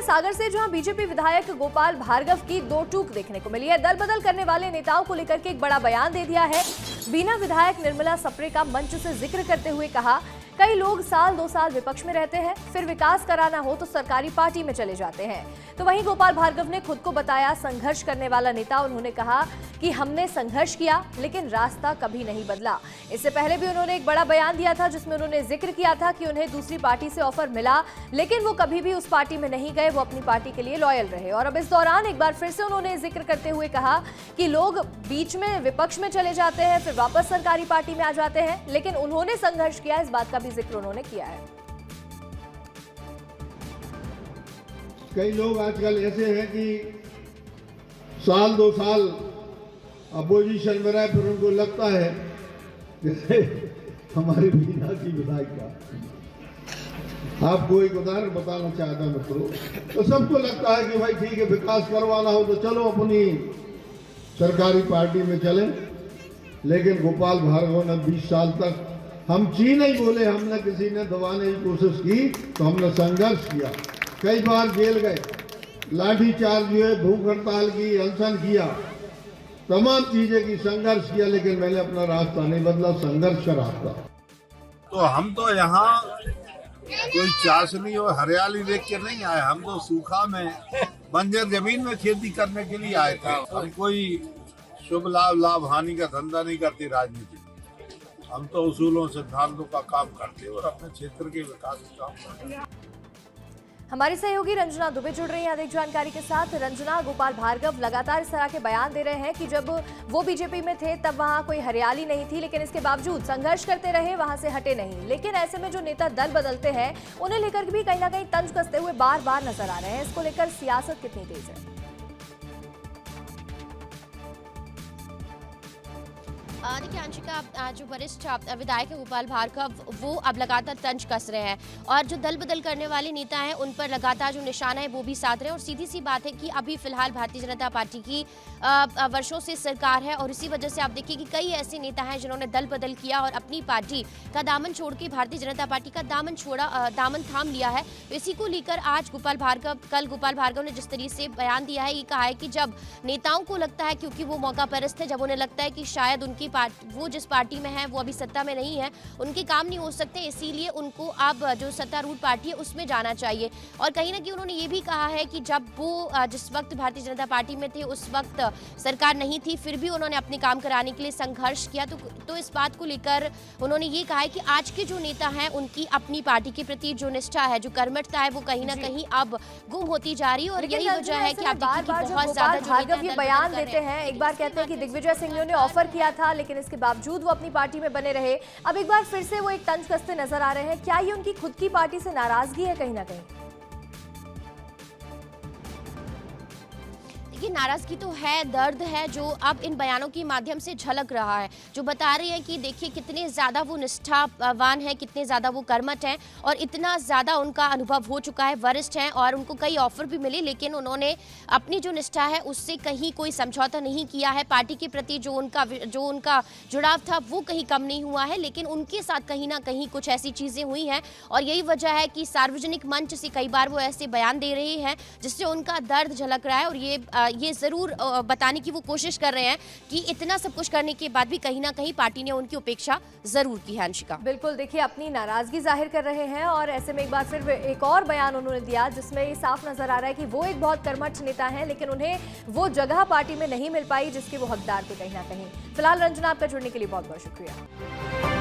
सागर से, जहां बीजेपी विधायक गोपाल भार्गव की दो टूक देखने को मिली है। दल बदल करने वाले नेताओं को लेकर के एक बड़ा बयान दे दिया है। बीना विधायक निर्मला सप्रे का मंच से जिक्र करते हुए कहा, कई लोग साल 2 साल विपक्ष में रहते हैं, फिर विकास कराना हो तो सरकारी पार्टी में चले जाते हैं। तो वहीं गोपाल भार्गव ने खुद को बताया संघर्ष करने वाला नेता। उन्होंने कहा कि हमने संघर्ष किया लेकिन रास्ता कभी नहीं बदला। इससे पहले भी उन्होंने एक बड़ा बयान दिया था जिसमें उन्होंने जिक्र किया था कि उन्हें दूसरी पार्टी से ऑफर मिला लेकिन वो कभी भी उस पार्टी में नहीं गए, वो अपनी पार्टी के लिए लॉयल रहे। और अब इस दौरान एक बार फिर से उन्होंने जिक्र करते हुए कहा कि लोग बीच में विपक्ष में चले जाते हैं, फिर वापस सरकारी पार्टी में आ जाते हैं, लेकिन उन्होंने संघर्ष किया, इस बात का भी जिक्र उन्होंने किया है। कई लोग आजकल ऐसे हैं कि साल 2 साल अपोजिशन में रहे, फिर उनको लगता है जैसे हमारे बीना की विधायिका। आपको एक उदाहरण बताना चाहता मित्रों, तो सबको लगता है कि भाई ठीक है, विकास करवाना हो तो चलो अपनी सरकारी पार्टी में चलें। लेकिन गोपाल भार्गव ने 20 साल तक हम ची नहीं बोले, हमने किसी ने दबाने की कोशिश की तो हमने संघर्ष किया, कई बार जेल गए, लाठी चार्ज हुए, भूख हड़ताल की, अनशन किया, तमाम चीजें की, संघर्ष किया, लेकिन मैंने अपना रास्ता नहीं बदला, संघर्ष का रास्ता। तो हम तो यहाँ कोई चाशनी और हरियाली देख के नहीं आए, हम तो सूखा में बंजर जमीन में खेती करने के लिए आए थे। हम कोई शुभ लाभ हानि का धंधा नहीं करती राजनीति, हम तो उसूलों सिद्धांतों का काम करते और अपने क्षेत्र के विकास का काम करते। हमारी सहयोगी रंजना दुबे जुड़ रही हैं अधिक जानकारी के साथ। रंजना, गोपाल भार्गव लगातार इस तरह के बयान दे रहे हैं कि जब वो बीजेपी में थे तब वहां कोई हरियाली नहीं थी, लेकिन इसके बावजूद संघर्ष करते रहे, वहां से हटे नहीं। लेकिन ऐसे में जो नेता दल बदलते हैं उन्हें लेकर भी कहीं ना कहीं तंज कसते हुए बार बार नजर आ रहे हैं। इसको लेकर सियासत कितनी तेज है? देखिए अंशिका, जो वरिष्ठ विधायक है गोपाल भार्गव, वो अब लगातार तंज कस रहे हैं और जो दल बदल करने वाले नेता हैं उन पर लगातार जो निशाना है वो भी साध रहे हैं। और सीधी सी बात है कि अभी फिलहाल भारतीय जनता पार्टी की वर्षों से सरकार है और इसी वजह से आप देखिए कि कई ऐसे नेता हैं जिन्होंने दल बदल किया और अपनी पार्टी का दामन छोड़ के भारतीय जनता पार्टी का दामन थाम लिया है। तो इसी को लेकर आज कल गोपाल भार्गव ने जिस तरीके से बयान दिया है, ये कहा है कि जब नेताओं को लगता है, क्योंकि वो मौका परस्त है, जब उन्हें लगता है कि शायद उनकी वो जिस पार्टी में है वो अभी सत्ता में नहीं है, उनके काम नहीं हो सकते, इसीलिए उनको अब जो सत्तारूढ़ पार्टी है उसमें जाना चाहिए। और कहीं ना कहीं उन्होंने ये भी कहा है कि जब वो जिस वक्त भारतीय जनता पार्टी में थे उस वक्त सरकार नहीं थी, फिर भी उन्होंने अपने काम कराने के लिए संघर्ष किया। तो इस बात को लेकर उन्होंने ये कहा है कि आज के जो नेता हैं उनकी अपनी पार्टी के प्रति जो निष्ठा है, जो कर्मठता है, वो कहीं ना कहीं अब गुम होती जा रही है। और यही वजह है कि आप देखिए कि बहुत ज्यादा ये बयान देते हैं, एक बार कहते हैं कि दिग्विजय सिंह ने ऑफर किया था लेकिन इसके बावजूद वो अपनी पार्टी में बने रहे, अब एक बार फिर से वो एक तंज कसते नजर आ रहे हैं। क्या ये उनकी खुद की पार्टी से नाराजगी है कहीं ना कहीं? देखिए, नाराजगी तो है, दर्द है, जो अब इन बयानों के माध्यम से झलक रहा है, जो बता रहे हैं कि देखिए कितने ज़्यादा वो निष्ठावान है, कितने ज़्यादा वो कर्मठ हैं और इतना ज़्यादा उनका अनुभव हो चुका है, वरिष्ठ हैं और उनको कई ऑफर भी मिले, लेकिन उन्होंने अपनी जो निष्ठा है उससे कहीं कोई समझौता नहीं किया है। पार्टी के प्रति जो उनका जुड़ाव था वो कहीं कम नहीं हुआ है, लेकिन उनके साथ कहीं ना कहीं कुछ ऐसी चीज़ें हुई हैं और यही वजह है कि सार्वजनिक मंच से कई बार वो ऐसे बयान दे रहे हैं जिससे उनका दर्द झलक रहा है। और ये जरूर बताने की वो कोशिश कर रहे हैं कि इतना सब कुछ करने के बाद भी कहीं ना कहीं पार्टी ने उनकी उपेक्षा जरूर की है। अंशिका, बिल्कुल, देखिए अपनी नाराजगी जाहिर कर रहे हैं और ऐसे में एक बार फिर एक और बयान उन्होंने दिया जिसमें ये साफ नजर आ रहा है कि वो एक बहुत कर्मठ नेता हैं लेकिन उन्हें वो जगह पार्टी में नहीं मिल पाई जिसके वो हकदार थे कहीं ना कहीं। फिलहाल रंजना, आपका जुड़ने के लिए बहुत बहुत शुक्रिया।